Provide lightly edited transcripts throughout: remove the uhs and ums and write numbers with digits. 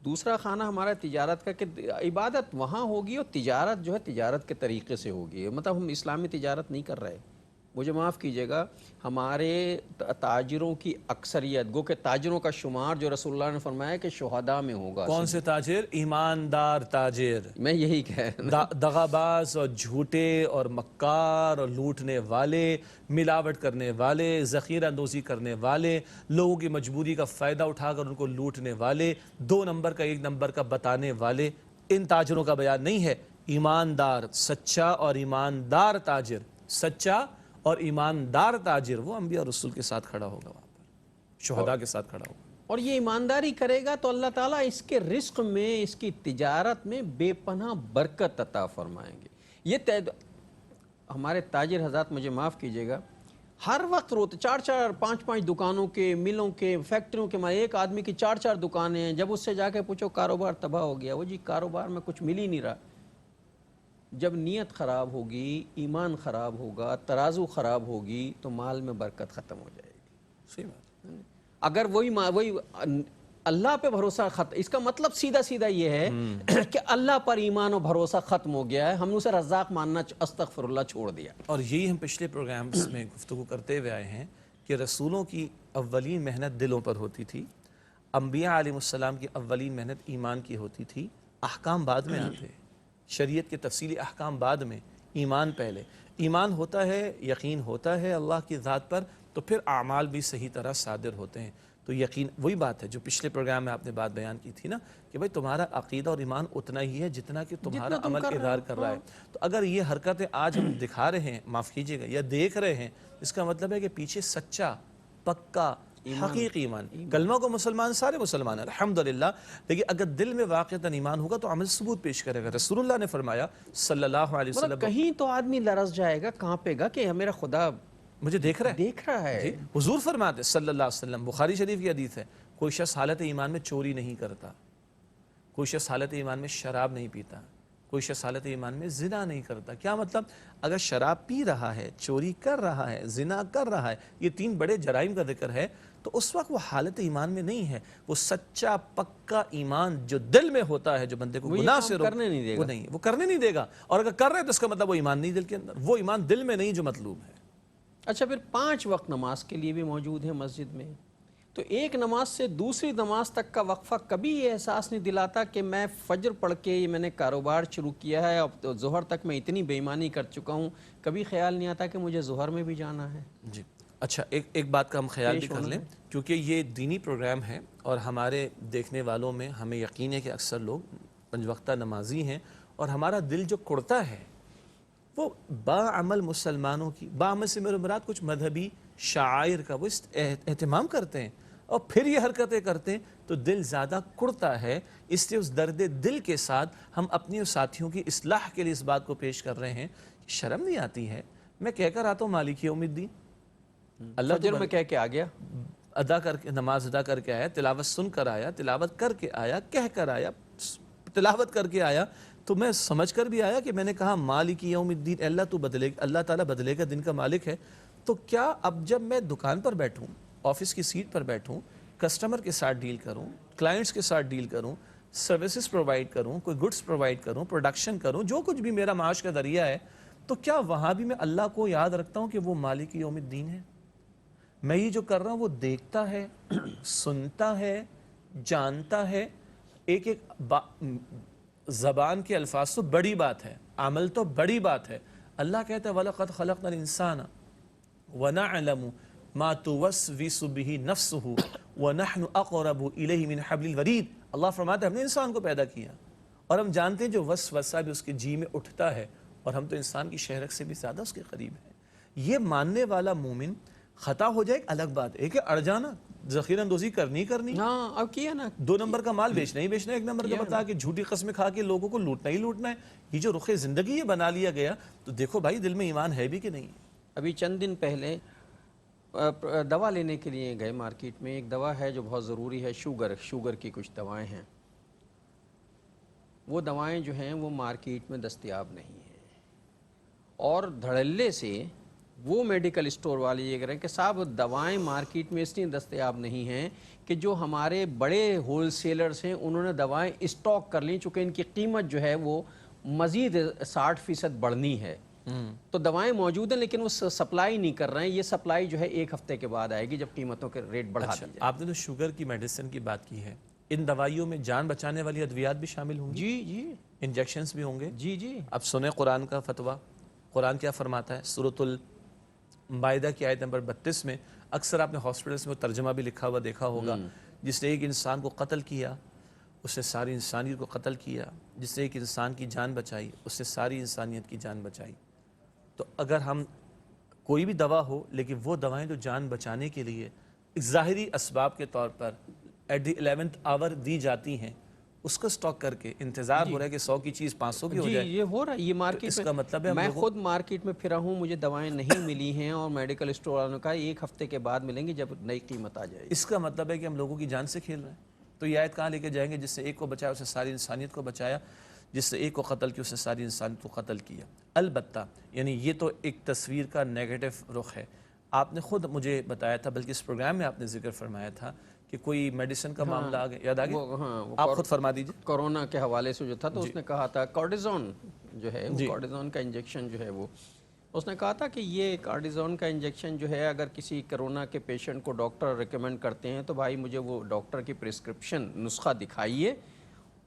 دوسرا خانہ ہمارا تجارت کا کہ عبادت وہاں ہوگی اور تجارت جو ہے تجارت کے طریقے سے ہوگی. مطلب ہم اسلامی تجارت نہیں کر رہے. مجھے معاف کیجیے گا، ہمارے تاجروں کی اکثریت، گو کہ تاجروں کا شمار جو رسول اللہ نے فرمایا کہ شہداء میں ہوگا. کون سے تاجر؟ ایماندار تاجر. میں یہی کہہ رہا دغاباز اور جھوٹے اور مکار اور لوٹنے والے، ملاوٹ کرنے والے، ذخیرہ اندوزی کرنے والے، لوگوں کی مجبوری کا فائدہ اٹھا کر ان کو لوٹنے والے، 2 نمبر کا 1 نمبر کا بتانے والے، ان تاجروں کا بیان نہیں ہے. ایماندار، سچا اور ایماندار تاجر، سچا اور ایماندار تاجر وہ انبیاء اور رسول کے ساتھ کھڑا ہوگا، وہاں پر شہداء کے ساتھ کھڑا ہوگا. اور یہ ایمانداری کرے گا تو اللہ تعالیٰ اس کے رزق میں، اس کی تجارت میں بے پناہ برکت عطا فرمائیں گے. یہ ہمارے تاجر حضرات مجھے معاف کیجیے گا، ہر وقت روتے 4 5 دکانوں کے، ملوں کے، فیکٹریوں کے. ایک آدمی کی 4 دکانیں ہیں. جب اس سے جا کے پوچھو کاروبار تباہ ہو گیا، وہ جی کاروبار میں کچھ مل ہی نہیں رہا. جب نیت خراب ہوگی، ایمان خراب ہوگا، ترازو خراب ہوگی تو مال میں برکت ختم ہو جائے گی. صحیح بات. اگر وہی اللہ پہ بھروسہ اس کا مطلب سیدھا یہ ہے کہ اللہ پر ایمان و بھروسہ ختم ہو گیا ہے، ہم نے اسے رزاق ماننا استغفر اللہ چھوڑ دیا. اور یہی ہم پچھلے پروگرامز میں گفتگو کرتے ہوئے آئے ہیں کہ رسولوں کی اولین محنت دلوں پر ہوتی تھی، انبیاء علیہ السلام کی اولین محنت ایمان کی ہوتی تھی. احکام بعد میں آتے، شریعت کے تفصیلی احکام بعد میں، ایمان پہلے. ایمان ہوتا ہے، یقین ہوتا ہے اللہ کی ذات پر، تو پھر اعمال بھی صحیح طرح صادر ہوتے ہیں. تو یقین وہی بات ہے جو پچھلے پروگرام میں آپ نے بات بیان کی تھی نا، کہ بھائی تمہارا عقیدہ اور ایمان اتنا ہی ہے جتنا کہ تمہارا عمل اظہار کر رہا ہے. تو اگر یہ حرکتیں آج ہم دکھا رہے ہیں، معاف کیجیے گا، یا دیکھ رہے ہیں، اس کا مطلب ہے کہ پیچھے سچا، پکا، حقیقی ایمان. کلمہ کو مسلمان سارے مسلمان ہیں الحمدللہ، لیکن اگر دل میں واقعتاً ایمان ہوگا تو عمل ثبوت پیش کرے گا. رسول اللہ نے فرمایا صلی اللہ علیہ وسلم، کہیں تو آدمی لرز جائے گا، کانپے گا کہ میرا خدا مجھے دیکھ رہا ہے. جی حضور فرماتے صلی اللہ علیہ وسلم، بخاری شریف کی حدیث ہے، کوئی شخص حالت ایمان میں چوری نہیں کرتا، کوئی شخص حالت ایمان میں شراب نہیں پیتا، کوئی شخص حالت ایمان میں زنا نہیں کرتا. کیا مطلب؟ اگر شراب پی رہا ہے، چوری کر رہا ہے، زنا کر رہا ہے، یہ 3 بڑے جرائم کا ذکر ہے، تو اس وقت وہ حالت ایمان میں نہیں ہے. وہ سچا پکا ایمان جو دل میں ہوتا ہے، جو بندے کو گناہ سے کرنے نہیں دے گا، وہ کرنے نہیں دے گا. اور اگر کر رہے تو اس کا مطلب وہ ایمان نہیں دل کے اندر، وہ ایمان دل میں نہیں جو مطلوب ہے. اچھا، پھر 5 وقت نماز کے لیے بھی موجود ہے مسجد میں. تو ایک نماز سے دوسری نماز تک کا وقفہ کبھی یہ احساس نہیں دلاتا کہ میں فجر پڑھ کے میں نے کاروبار شروع کیا ہے، اب تو ظہر تک میں اتنی بے ایمانی کر چکا ہوں، کبھی خیال نہیں آتا کہ مجھے ظہر میں بھی جانا ہے. جی اچھا، ایک بات کا ہم خیال بھی کر لیں، کیونکہ یہ دینی پروگرام ہے اور ہمارے دیکھنے والوں میں ہمیں یقین ہے کہ اکثر لوگ 5 وقتہ نمازی ہیں، اور ہمارا دل جو کڑتا ہے وہ باعمل مسلمانوں کی، باعمل سے میرے مراد کچھ مذہبی شعائر کا وہ اہتمام کرتے ہیں اور پھر یہ حرکتیں کرتے ہیں، تو دل زیادہ کڑتا ہے. اس لیے اس درد دل کے ساتھ ہم اپنی ساتھیوں کی اصلاح کے لیے اس بات کو پیش کر رہے ہیں کہ شرم نہیں آتی ہے. میں کہہ کر آتا ہوں مالک یوم الدین، اللہ فجر میں کہہ کے آ گیا، ادا کر کے نماز ادا کر کے آیا، تلاوت سن کر آیا، تلاوت کر کے آیا، کہہ کر آیا، تلاوت کر کے آیا، تو میں سمجھ کر بھی آیا کہ میں نے کہا مالک یوم الدین، اللہ تو بدلے گا، اللہ تعالیٰ بدلے کا دن کا مالک ہے. تو کیا اب جب میں دکان پر بیٹھوں، آفس کی سیٹ پر بیٹھوں، کسٹمر کے ساتھ ڈیل کروں، کلائنٹس کے ساتھ ڈیل کروں، سروسز پرووائڈ کروں، کوئی گڈس پرووائڈ کروں، پروڈکشن کروں، جو کچھ بھی میرا معاش کا ذریعہ ہے، تو کیا وہاں بھی میں اللہ کو یاد رکھتا ہوں کہ وہ مالک یوم الدین ہے؟ میں یہ جو کر رہا ہوں وہ دیکھتا ہے، سنتا ہے، جانتا ہے. ایک زبان کے الفاظ تو بڑی بات ہے، عمل تو بڑی بات ہے. اللہ کہتا ہے وَلَقَدْ خَلَقْنَا الْإِنسَانَ وَنَعْلَمُ مَا تُوَسْوِسُ بِهِ نَفْسُهُ وَنَحْنُ أَقْرَبُ إِلَيْهِ مِنْ حَبْلِ الْوَرِيدِ. اللہ فرماتا ہے ہم نے انسان کو پیدا کیا اور ہم جانتے ہیں جو وسوسہ بھی اس کے جی میں اٹھتا ہے، اور ہم تو انسان کی شہرک سے بھی زیادہ اس کے قریب ہیں. یہ ماننے والا مومن، خطا ہو جائے ایک الگ بات ہے، ایک ہے اڑ جانا، ذخیرہ اندوزی کرنی ہاں اب کیا نا، 2 نمبر کا مال بیچنا ہی بیچنا ہے، 1 نمبر کا بتا کے جھوٹی قسمیں کھا کے لوگوں کو لوٹنا ہی لوٹنا ہے. یہ جو رخ زندگی یہ بنا لیا گیا، تو دیکھو بھائی دل میں ایمان ہے بھی کہ نہیں. ابھی چند دن پہلے دوا لینے کے لیے گئے مارکیٹ میں. ایک دوا ہے جو بہت ضروری ہے، شوگر کی کچھ دوائیں ہیں. وہ دوائیں جو ہیں وہ مارکیٹ میں دستیاب نہیں ہیں، اور دھڑلے سے وہ میڈیکل اسٹور والے یہ کہہ رہے ہیں کہ صاحب دوائیں مارکیٹ میں اس لیے دستیاب نہیں ہیں کہ جو ہمارے بڑے ہول سیلرز ہیں انہوں نے دوائیں اسٹاک کر لیں، چونکہ ان کی قیمت جو ہے وہ مزید 60% بڑھنی ہے. تو دوائیں موجود ہیں لیکن وہ سپلائی نہیں کر رہے ہیں. یہ سپلائی جو ہے 1 ہفتے کے بعد آئے گی جب قیمتوں کے ریٹ بڑھا دی جائے. آپ نے تو شوگر کی میڈیسن کی بات کی ہے، ان دوائیوں میں جان بچانے والی ادویات بھی شامل ہوں گی؟ جی جی انجیکشنز بھی ہوں گے؟ جی جی. اب سنیں قرآن کا فتویٰ. قرآن کیا فرماتا ہے؟ سورۃ المائدہ کی آیت نمبر 32 میں، اکثر آپ نے ہاسپٹلس میں ترجمہ بھی لکھا ہوا دیکھا ہوگا، جس نے ایک انسان کو قتل کیا اس نے ساری انسانیت کو قتل کیا، جس نے ایک انسان کی جان بچائی اس نے ساری انسانیت کی جان بچائی. تو اگر ہم کوئی بھی دوا ہو لیکن وہ دوائیں جو جان بچانے کے لیے ظاہری اسباب کے طور پر ایٹ دی 11th آور دی جاتی ہیں، اس کو سٹاک کر کے انتظار ہو رہا ہے کہ 100 کی چیز 500 کی ہو جی جائے. یہ ہو رہا ہے. یہ مارکیٹ اس کا مطلب ہے میں خود مارکیٹ میں پھرا ہوں، مجھے دوائیں نہیں ملی ہیں اور میڈیکل اسٹور والوں نے کہا 1 ہفتے کے بعد ملیں گی جب نئی قیمت آ جائے گی. اس کا مطلب ہے کہ ہم لوگوں کی جان سے کھیل رہے ہیں. تو یہ آیت کہاں لے کے جائیں گے؟ جس سے ایک کو بچایا اس نے ساری انسانیت کو بچایا، جس سے ایک کو قتل کیا اس نے ساری انسانیت کو قتل کیا. البتہ یعنی یہ تو ایک تصویر کا نیگیٹو رخ ہے. آپ نے خود مجھے بتایا تھا، بلکہ اس پروگرام میں آپ نے ذکر فرمایا تھا کہ کوئی میڈیسن کا معاملہ آ گیا، یاد آ گیا؟ آپ خود فرما دیجیے. کورونا کے حوالے سے جو تھا تو اس نے کہا تھا کارڈیزون جو ہے وہ کارڈیزون کا انجیکشن جو ہے وہ اس نے کہا تھا کہ یہ کارڈیزون کا انجیکشن جو ہے اگر کسی کرونا کے پیشنٹ کو ڈاکٹر ریکمینڈ کرتے ہیں تو بھائی مجھے وہ ڈاکٹر کی پرسکرپشن نسخہ دکھائیے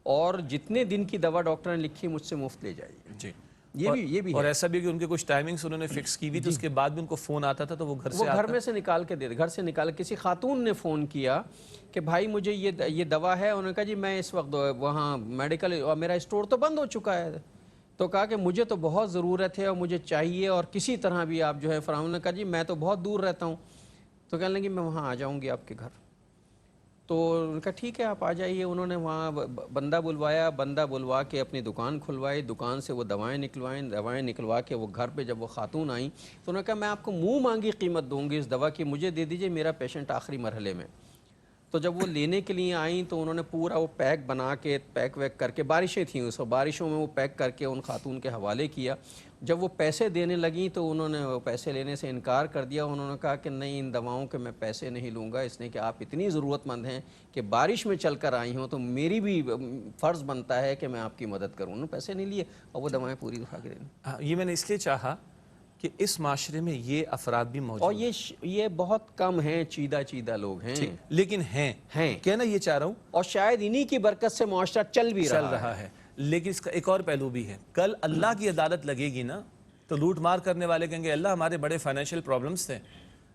اور جتنے دن کی دوا ڈاکٹر نے لکھی مجھ سے مفت لے جائیے. جی. یہ بھی اور ایسا بھی کہ ان کے کچھ ٹائمنگز انہوں نے فکس کی ہوئی تھی، اس کے بعد بھی ان کو فون آتا تھا تو وہ گھر میں سے نکال کے دے دے. گھر سے نکال. کسی خاتون نے فون کیا کہ بھائی مجھے یہ دوا ہے. انہوں نے کہا جی میں اس وقت وہاں میڈیکل میرا اسٹور تو بند ہو چکا ہے. تو کہا کہ مجھے تو بہت ضرورت ہے اور مجھے چاہیے اور کسی طرح بھی آپ جو ہے فراہم. نے کہا جی میں تو بہت دور رہتا ہوں. تو کہنے لگی میں وہاں آ جاؤں گی آپ کے گھر. تو ان کا ٹھیک ہے آپ آ جائیے. انہوں نے وہاں بندہ بلوایا. بندہ بلوا کے اپنی دکان کھلوائی. دکان سے وہ دوائیں نکلوائیں. دوائیں نکلوا کے وہ گھر پہ جب وہ خاتون آئیں تو انہوں نے کہا میں آپ کو منہ مانگی قیمت دوں گی اس دوا کی، مجھے دے دیجئے، میرا پیشنٹ آخری مرحلے میں. تو جب وہ لینے کے لیے آئیں تو انہوں نے پورا وہ پیک بنا کے پیک ویک کر کے، بارشیں تھیں اس وقت، بارشوں میں وہ پیک کر کے ان خاتون کے حوالے کیا. جب وہ پیسے دینے لگیں تو انہوں نے وہ پیسے لینے سے انکار کر دیا. انہوں نے کہا کہ نہیں ان دواؤں کے میں پیسے نہیں لوں گا، اس لیے کہ آپ اتنی ضرورت مند ہیں کہ بارش میں چل کر آئی ہوں تو میری بھی فرض بنتا ہے کہ میں آپ کی مدد کروں. انہوں نے پیسے نہیں لیے اور وہ دوائیں پوری اٹھا کے دیں. یہ میں نے اس لیے چاہا کہ اس معاشرے میں یہ افراد بھی موجود اور یہ بہت کم ہیں، چیدہ لوگ ہیں لیکن ہیں کہنا یہ چاہ رہا ہوں. اور شاید انہی کی برکت سے معاشرہ چل بھی رہا ہے. لیکن اس کا ایک اور پہلو بھی ہے. کل اللہ کی عدالت لگے گی نا تو لوٹ مار کرنے والے کہیں گے اللہ ہمارے بڑے فائنینشیل پرابلمز تھے،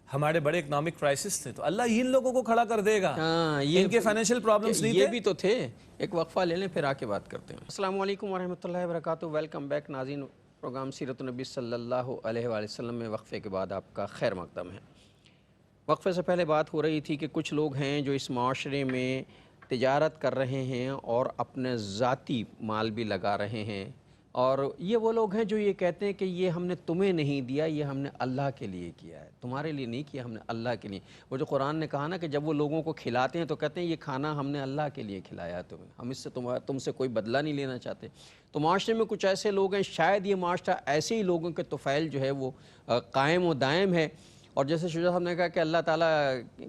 ہمارے بڑے اکنامک کرائسس تھے، تو اللہ ان لوگوں کو کھڑا کر دے گا. ان کے فائنینشیل پرابلمز نہیں تھے. یہ بھی تو تھے. ایک وقفہ لے لیں پھر آ کے بات کرتے ہیں. السلام علیکم ورحمۃ اللہ وبرکاتہ. ویلکم بیک ناظرین. پروگرام سیرت النبی صلی اللہ علیہ وآلہ وسلم میں وقفے کے بعد آپ کا خیر مقدم ہے. وقفے سے پہلے بات ہو رہی تھی کہ کچھ لوگ ہیں جو اس معاشرے میں تجارت کر رہے ہیں اور اپنے ذاتی مال بھی لگا رہے ہیں، اور یہ وہ لوگ ہیں جو یہ کہتے ہیں کہ یہ ہم نے تمہیں نہیں دیا، یہ ہم نے اللہ کے لیے کیا ہے، تمہارے لیے نہیں کیا، ہم نے اللہ کے لیے. وہ جو قرآن نے کہا نا کہ جب وہ لوگوں کو کھلاتے ہیں تو کہتے ہیں یہ کھانا ہم نے اللہ کے لیے کھلایا تمہیں، ہم اس سے تم سے کوئی بدلہ نہیں لینا چاہتے. تو معاشرے میں کچھ ایسے لوگ ہیں، شاید یہ معاشرہ ایسے ہی لوگوں کے طفیل جو ہے وہ قائم و دائم ہے. اور جیسے شجاع صاحب نے کہا کہ اللہ تعالیٰ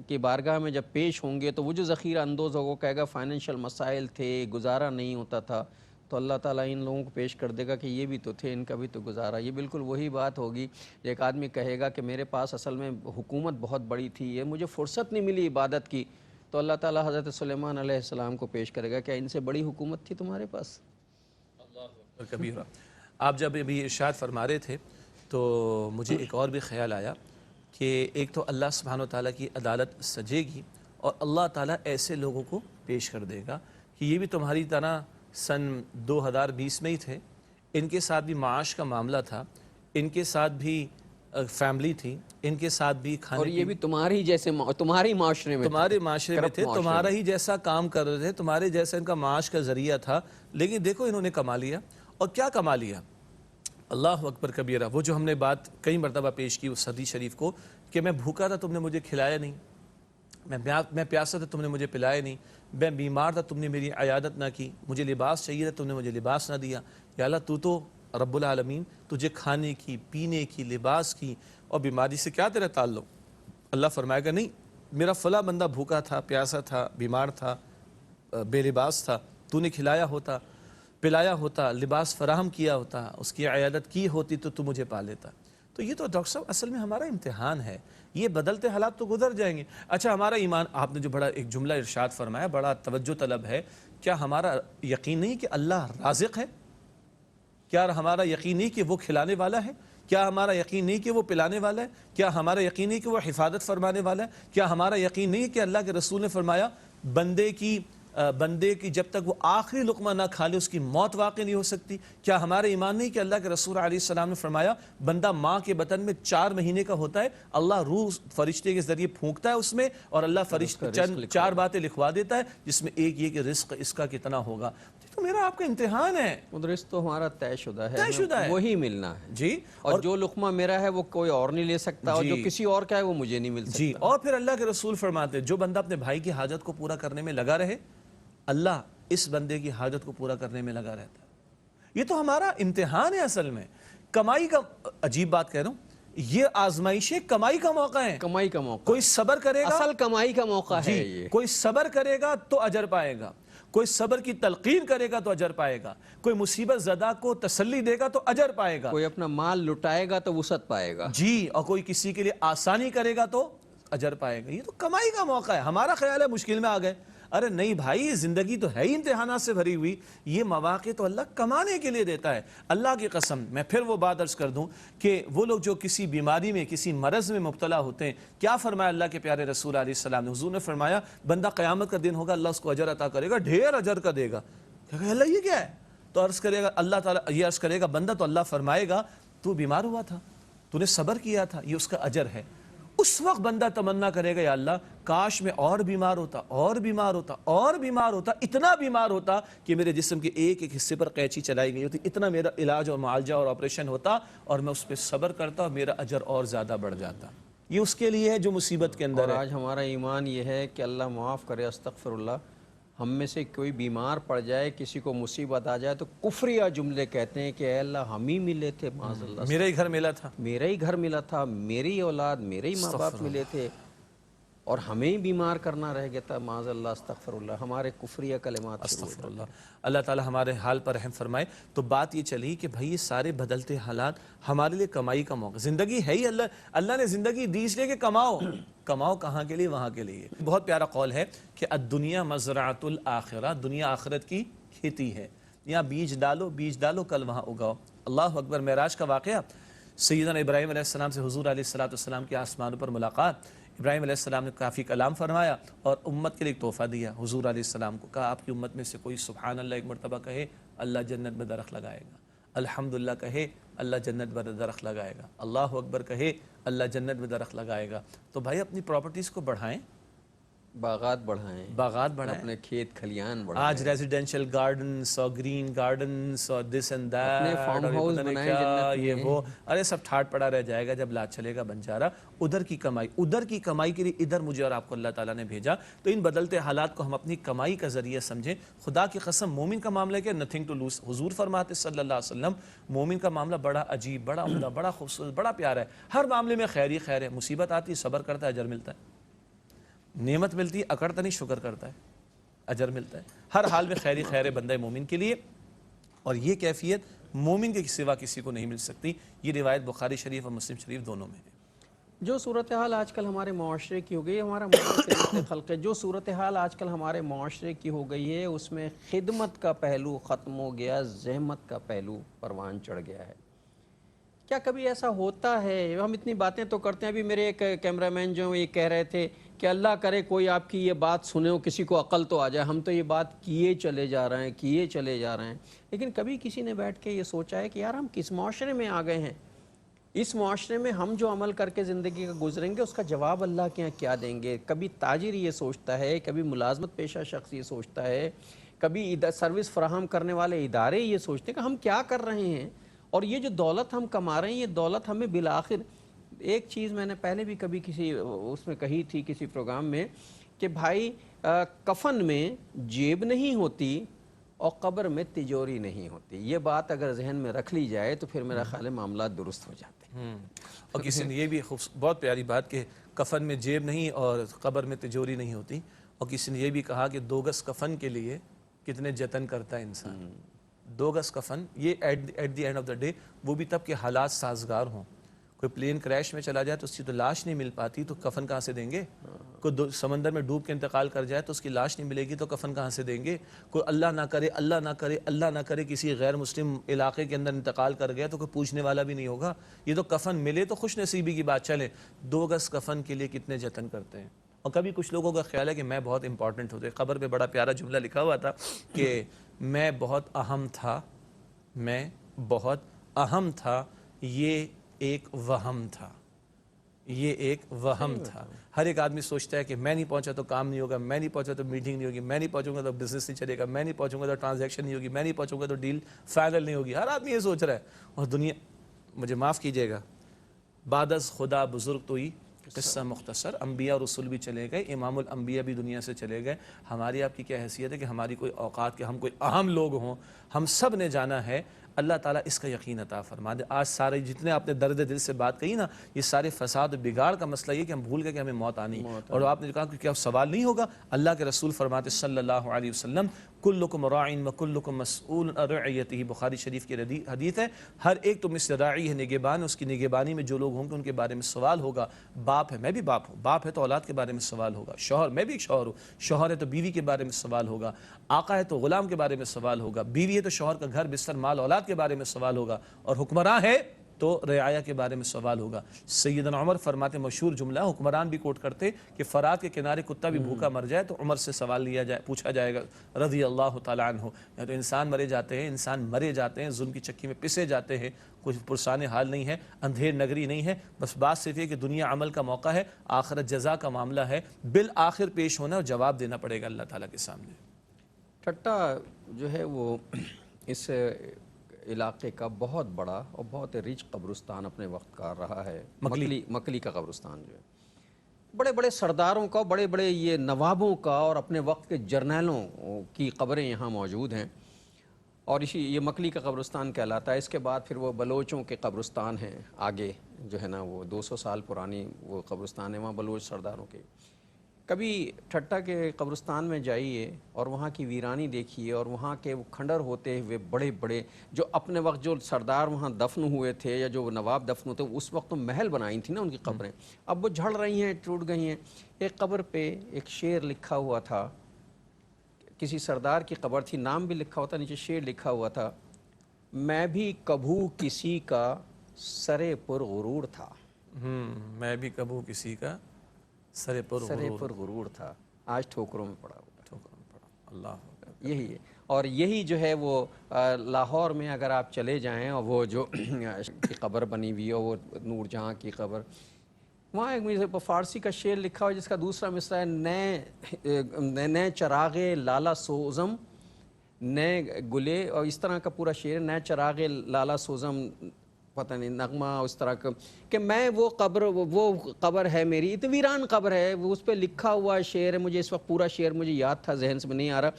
کی بارگاہ میں جب پیش ہوں گے تو وہ جو ذخیرہ اندوز ہوگا کہے گا فائنینشیل مسائل تھے، گزارا نہیں ہوتا تھا، تو اللہ تعالیٰ ان لوگوں کو پیش کر دے گا کہ یہ بھی تو تھے، ان کا بھی تو گزارا. یہ بالکل وہی بات ہوگی. ایک آدمی کہے گا کہ میرے پاس اصل میں حکومت بہت بڑی تھی، یہ مجھے فرصت نہیں ملی عبادت کی، تو اللہ تعالیٰ حضرت سلیمان علیہ السلام کو پیش کرے گا کیا ان سے بڑی حکومت تھی تمہارے پاس؟ اللہ کبیرہ. آپ جب ابھی ارشاد فرما رہے تھے تو مجھے ایک اور بھی خیال آیا کہ ایک تو اللہ سبحانہ وتعالیٰ کی عدالت سجے گی اور اللہ تعالیٰ ایسے لوگوں کو پیش کر دے گا کہ یہ بھی تمہاری طرح سن 2020 میں ہی تھے، ان کے ساتھ بھی معاش کا معاملہ تھا، ان کے ساتھ بھی فیملی تھی، ان کے ساتھ بھی کھانے، اور یہ بھی تمہاری جیسے تمہاری معاشرے میں تھے، تمہارا ہی جیسا کام کر رہے تھے، تمہارے جیسا ان کا معاش کا ذریعہ تھا. لیکن دیکھو انہوں نے کما لیا. اور کیا کما لیا؟ اللہ اکبر کبیرہ. وہ جو ہم نے بات کئی مرتبہ پیش کی اس حدیث شریف کو کہ میں بھوکا تھا تم نے مجھے کھلایا نہیں، میں پیاسا تھا تم نے مجھے پلایا نہیں، میں بیمار تھا تم نے میری عیادت نہ کی، مجھے لباس چاہیے تھا تم نے مجھے لباس نہ دیا. یا اللہ تو رب العالمین تجھے کھانے کی، پینے کی، لباس کی اور بیماری سے کیا تیرا تعلق؟ اللہ فرمائے گا نہیں، میرا فلاں بندہ بھوکا تھا، پیاسا تھا، بیمار تھا، بے لباس تھا، تو نے کھلایا ہوتا، پلایا ہوتا، لباس فراہم کیا ہوتا، اس کی عیادت کی ہوتی تو مجھے پا لیتا۔ تو یہ تو ڈاکٹر صاحب اصل میں ہمارا امتحان ہے، یہ بدلتے حالات تو گزر جائیں گے۔ اچھا ہمارا ایمان، آپ نے جو بڑا ایک جملہ ارشاد فرمایا بڑا توجہ طلب ہے، کیا ہمارا یقین نہیں کہ اللہ رازق ہے؟ کیا ہمارا یقین نہیں کہ وہ کھلانے والا ہے؟ کیا ہمارا یقین نہیں کہ وہ پلانے والا ہے؟ کیا ہمارا یقین نہیں کہ وہ حفاظت فرمانے والا ہے؟ کیا ہمارا یقین نہیں کہ اللہ کے رسول نے فرمایا بندے کی جب تک وہ آخری لقمہ نہ کھا لے اس کی موت واقع نہیں ہو سکتی؟ کیا ہمارا ایمان نہیں کہ اللہ کے رسول علیہ السلام نے فرمایا بندہ ماں کے بطن میں 4 مہینے کا ہوتا ہے، اللہ روح فرشتے کے ذریعے پھونکتا ہے اس میں اور اللہ فرشتے چند 4 باتیں لکھوا دیتا ہے، جس میں ایک یہ کہ رزق اس کا کتنا ہوگا۔ تو میرا آپ کا امتحان ہے، رزق تو ہمارا طے شدہ طے شدہ ہے، وہی ملنا ہے جی، اور جو لقمہ میرا ہے وہ کوئی اور نہیں لے سکتا، اور جو کسی اور کا ہے وہ مجھے نہیں مل سکتا۔ جی، اور پھر اللہ کے رسول فرماتے جو بندہ اپنے بھائی کی حاجت کو پورا کرنے میں لگا رہے، اللہ اس بندے کی حاجت کو پورا کرنے میں لگا رہتا ہے۔ یہ تو ہمارا امتحان ہے اصل میں، کمائی کا، عجیب بات کہہ رہا ہوں، یہ آزمائشیں کمائی کا موقع ہے، کمائی کا موقع، کوئی صبر کرے گا، اصل کمائی کا موقع ہے یہ۔ کوئی صبر کرے گا تو اجر پائے گا، کوئی صبر کی تلقین کرے گا تو اجر پائے گا، کوئی مصیبت زدہ کو تسلی دے گا تو اجر پائے گا، کوئی اپنا مال لٹائے گا تو وسعت پائے گا، جی، اور کوئی کسی کے لیے آسانی کرے گا تو اجر پائے گا۔ یہ تو کمائی کا موقع ہے۔ ہمارا خیال ہے مشکل میں آ گئے، ارے نہیں بھائی، زندگی تو ہے ہی امتحانات سے بھری ہوئی، یہ مواقع تو اللہ کمانے کے لیے دیتا ہے۔ اللہ کی قسم میں پھر وہ بات عرض کر دوں کہ وہ لوگ جو کسی بیماری میں، کسی مرض میں مبتلا ہوتے ہیں، کیا فرمایا اللہ کے پیارے رسول علیہ السلام نے؟ حضور نے فرمایا بندہ قیامت کا دن ہوگا، اللہ اس کو اجر عطا کرے گا، ڈھیر اجر کا دے گا۔ کہ اللہ یہ کیا ہے؟ تو عرض کرے گا، اللہ تعالیٰ یہ عرض کرے گا بندہ، تو اللہ فرمائے گا تو بیمار ہوا تھا، تو نے صبر کیا تھا، یہ اس کا اجر ہے۔ اس وقت بندہ تمنا کرے گا یا اللہ کاش میں اور بیمار ہوتا، اور بیمار ہوتا، اور بیمار ہوتا، اتنا بیمار ہوتا کہ میرے جسم کے ایک ایک حصے پر قینچی چلائی گئی ہوتی، اتنا میرا علاج اور معالجہ اور آپریشن ہوتا اور میں اس پہ صبر کرتا اور میرا اجر اور زیادہ بڑھ جاتا۔ یہ اس کے لیے ہے جو مصیبت کے اندر اور ہے۔ آج ہمارا ایمان یہ ہے کہ اللہ معاف کرے، استغفر اللہ، ہم میں سے کوئی بیمار پڑ جائے، کسی کو مصیبت آ جائے تو کفریہ جملے کہتے ہیں کہ اے اللہ ہم ہی ملے تھے، معاذ اللہ، میرا ہی گھر ملا تھا، میرا ہی گھر ملا تھا، میری اولاد، میرے ہی ماں باپ ملے تھے اور ہمیں ہی بیمار کرنا رہ گیا تھا، معاذ اللہ، استغفر اللہ، ہمارے کفریہ کلمات شروع ہو استغفر اللہ۔ اللہ تعالی ہمارے حال پر رحم فرمائے۔ تو بات یہ چلی کہ بھائی یہ سارے بدلتے حالات ہمارے لیے کمائی کا موقع، زندگی ہے ہی اللہ نے زندگی دی اس لیے کہ کماؤ کہاں کے لیے؟ وہاں کے لیے۔ بہت پیارا قول ہے کہ الدنیا مزرعۃ الآخرہ، دنیا آخرت کی کھیتی ہے، یہاں بیج ڈالو کل وہاں اگاؤ۔ اللہ اکبر۔ معراج کا واقعہ، سیدنا ابراہیم علیہ السلام سے حضور علیہ السلام کی آسمانوں پر ملاقات، ابراہیم علیہ السلام نے کافی کلام فرمایا اور امت کے لیے ایک تحفہ دیا۔ حضور علیہ السلام کو کہا آپ کی امت میں سے کوئی سبحان اللہ ایک مرتبہ کہے، اللہ جنت میں درخت لگائے گا، الحمدللہ کہے، اللہ جنت میں درخت لگائے گا، اللہ اکبر کہے، اللہ جنت میں درخت لگائے گا۔ تو بھائی اپنی پراپرٹیز کو بڑھائیں، باغات بڑھائیں، اپنے کھیت کھلیان بڑھائیں، آج ریزیڈینشل گارڈنز اور گرین گارڈنز اور دس اینڈ اپنے دیٹ فارم اور ہاؤس بنائیں جنت یہ میں۔ وہ، ارے سب ٹھاٹ پڑا رہ جائے گا جب لا چلے گا بنجارا۔ ادھر کی کمائی کے لیے ادھر مجھے اور آپ کو اللہ تعالیٰ نے بھیجا۔ تو ان بدلتے حالات کو ہم اپنی کمائی کا ذریعہ سمجھیں۔ خدا کی قسم مومن کا معاملہ کیا؟ Nothing to lose. حضور فرماتے صلی اللہ علیہ وسلم مومن کا معاملہ بڑا عجیب، بڑا عمدہ، بڑا خوبصورت، بڑا پیارا ہے۔ ہر معاملے میں خیر ہی خیر ہے، مصیبت آتی ہے صبر کرتا ہے، اجر ملتا ہے، نعمت ملتی ہے اکڑتا نہیں، شکر کرتا ہے، اجر ملتا ہے۔ ہر حال میں خیر ہی خیر ہے بندہ مومن کے لیے، اور یہ کیفیت مومن کے سوا کسی کو نہیں مل سکتی۔ یہ روایت بخاری شریف اور مسلم شریف دونوں میں ہے۔ جو صورتحال آج کل ہمارے معاشرے کی ہو گئی ہے، ہمارا معاشرے خلق ہے، جو صورتحال آج کل ہمارے معاشرے کی ہو گئی ہے، اس میں خدمت کا پہلو ختم ہو گیا، زحمت کا پہلو پروان چڑھ گیا ہے۔ کیا کبھی ایسا ہوتا ہے؟ ہم اتنی باتیں تو کرتے ہیں، ابھی میرے ایک کیمرہ مین جو یہ کہہ رہے تھے کہ اللہ کرے کوئی آپ کی یہ بات سنے ہو، کسی کو عقل تو آ جائے، ہم تو یہ بات کیے چلے جا رہے ہیں، لیکن کبھی کسی نے بیٹھ کے یہ سوچا ہے کہ یار ہم کس معاشرے میں آ گئے ہیں؟ اس معاشرے میں ہم جو عمل کر کے زندگی کا گزریں گے اس کا جواب اللہ کے یہاں کیا دیں گے؟ کبھی تاجر یہ سوچتا ہے، کبھی ملازمت پیشہ شخص یہ سوچتا ہے، کبھی سروس فراہم کرنے والے ادارے یہ سوچتے ہیں کہ ہم کیا کر رہے ہیں، اور یہ جو دولت ہم کما رہے ہیں، یہ دولت ہمیں بالآخر، ایک چیز میں نے پہلے بھی کبھی کسی اس میں کہی تھی کسی پروگرام میں کہ بھائی کفن میں جیب نہیں ہوتی اور قبر میں تجوری نہیں ہوتی. یہ بات اگر ذہن میں رکھ لی جائے تو پھر میرا خیال ہے معاملات درست ہو جاتے ہیں. اور کسی نے یہ بھی بہت پیاری بات کہ کفن میں جیب نہیں اور قبر میں تجوری نہیں ہوتی. اور کسی نے یہ بھی کہا کہ 2 گز کفن کے لیے کتنے جتن کرتا ہے انسان. 2 گز کفن یہ at the end of the day وہ بھی تب کہ حالات سازگار ہوں. کوئی پلین کریش میں چلا جائے تو اس کی تو لاش نہیں مل پاتی تو کفن کہاں سے دیں گے. کوئی سمندر میں ڈوب کے انتقال کر جائے تو اس کی لاش نہیں ملے گی تو کفن کہاں سے دیں گے. کوئی اللہ نہ کرے اللہ نہ کرے اللہ نہ کرے کسی غیر مسلم علاقے کے اندر انتقال کر گیا تو کوئی پوچھنے والا بھی نہیں ہوگا. یہ تو کفن ملے تو خوش نصیبی کی بات. چلے 2 گز کفن کے لیے کتنے جتن کرتے ہیں. اور کبھی کچھ لوگوں کا خیال ہے کہ میں بہت امپورٹنٹ ہوتے. قبر پہ بڑا پیارا جملہ لکھا ہوا تھا کہ میں بہت اہم تھا، میں بہت اہم تھا، یہ ایک وہم تھا، یہ ایک وہم تھا. ہر ایک آدمی سوچتا ہے کہ میں نہیں پہنچا تو کام نہیں ہوگا، میں نہیں پہنچا تو میٹنگ نہیں ہوگی، میں نہیں پہنچوں گا تو بزنس نہیں چلے گا، میں نہیں پہنچوں گا تو ٹرانزیکشن نہیں ہوگی، میں نہیں پہنچوں گا تو ڈیل فائنل نہیں ہوگی. ہر آدمی یہ سوچ رہا ہے. اور دنیا، مجھے معاف کیجیے گا، بعد از خدا بزرگ تو ہی قصہ مختصر. انبیاء اور رسول بھی چلے گئے، امام الانبیاء بھی دنیا سے چلے گئے. ہماری آپ کی کیا حیثیت ہے کہ ہماری کوئی اوقات کے ہم کوئی اہم لوگ ہوں. ہم سب نے جانا ہے. اللہ تعالیٰ اس کا یقین عطا فرما دے. آج سارے جتنے آپ نے درد دل سے بات کہی نا، یہ سارے فساد و بگاڑ کا مسئلہ یہ کہ ہم بھول گئے کہ ہمیں موت آنی. اور آپ نے کہا کہ کیا سوال نہیں ہوگا. اللہ کے رسول فرماتے صلی اللہ علیہ وسلم کلکم راعٍ وکلکم مسئول عن رعیتہ. بخاری شریف کی حدیث ہے، ہر ایک تم اس سے راعی ہے، نگہبان. اس کی نگہبانی میں جو لوگ ہوں گے ان کے بارے میں سوال ہوگا. باپ ہے، میں بھی باپ ہوں، باپ ہے تو اولاد کے بارے میں سوال ہوگا. شوہر، میں بھی ایک شوہر ہوں، شوہر ہے تو بیوی کے بارے میں سوال ہوگا. آقا ہے تو غلام کے بارے میں سوال ہوگا. بیوی ہے تو شوہر کا گھر بستر مال اولاد کے بارے میں سوال ہوگا. اور حکمراں ہے تو رعایا کے بارے میں سوال ہوگا. سیدنا عمر فرماتے، مشہور جملہ حکمران بھی کوٹ کرتے کہ فرات کے کنارے کتا بھی بھوکا مر جائے تو عمر سے سوال لیا جائے، پوچھا جائے گا رضی اللہ تعالیٰ عنہ. یا تو انسان مرے جاتے ہیں، انسان مرے جاتے ہیں، ظلم کی چکی میں پسے جاتے ہیں. کچھ پرسان حال نہیں ہے، اندھیر نگری نہیں ہے. بس بات صرف یہ کہ دنیا عمل کا موقع ہے، آخرت جزا کا معاملہ ہے. بالآخر پیش ہونا اور جواب دینا پڑے گا اللہ تعالیٰ کے سامنے. ٹھٹا جو ہے وہ اس علاقے کا بہت بڑا اور بہت ریچ قبرستان اپنے وقت کا رہا ہے. مکلی کا قبرستان جو ہے بڑے بڑے سرداروں کا، بڑے بڑے یہ نوابوں کا اور اپنے وقت کے جرنیلوں کی قبریں یہاں موجود ہیں. اور یہ مکلی کا قبرستان کہلاتا ہے. اس کے بعد پھر وہ بلوچوں کے قبرستان ہیں آگے جو ہے نا، وہ 200 سال پرانی وہ قبرستان ہے وہاں بلوچ سرداروں کے. کبھی ٹھٹا کے قبرستان میں جائیے اور وہاں کی ویرانی دیکھیے اور وہاں کے وہ کھنڈر ہوتے ہوئے بڑے بڑے جو اپنے وقت جو سردار وہاں دفن ہوئے تھے یا جو نواب دفن ہوتے اس وقت تو محل بنائی تھی نا ان کی قبریں، اب وہ جھڑ رہی ہیں، ٹوٹ گئی ہیں. ایک قبر پہ ایک شعر لکھا ہوا تھا، کسی سردار کی قبر تھی، نام بھی لکھا ہوا تھا، نیچے شعر لکھا ہوا تھا، میں بھی کبھو کسی کا سرے پر غرور تھا. میں بھی کبھو کسی کا سرے پر غرور تھا، آج ٹھوکروں میں پڑا ہوا. اللہ یہی ہے. اور یہی جو ہے وہ لاہور میں اگر آپ چلے جائیں اور وہ جو کی قبر بنی ہوئی ہے وہ نور جہاں کی قبر، وہاں ایک فارسی کا شعر لکھا ہوا جس کا دوسرا مصرع ہے، نئے چراغے لالا سوزم نئے گلے، اور اس طرح کا پورا شعر، نئے چراغے لالا سوزم پتہ نہیں نغمہ اس طرح کا، کہ میں وہ قبر ہے میری، ویران قبر ہے، وہ اس پہ لکھا ہوا شعر ہے. مجھے اس وقت پورا شعر مجھے یاد تھا، ذہن سے نہیں آ رہا،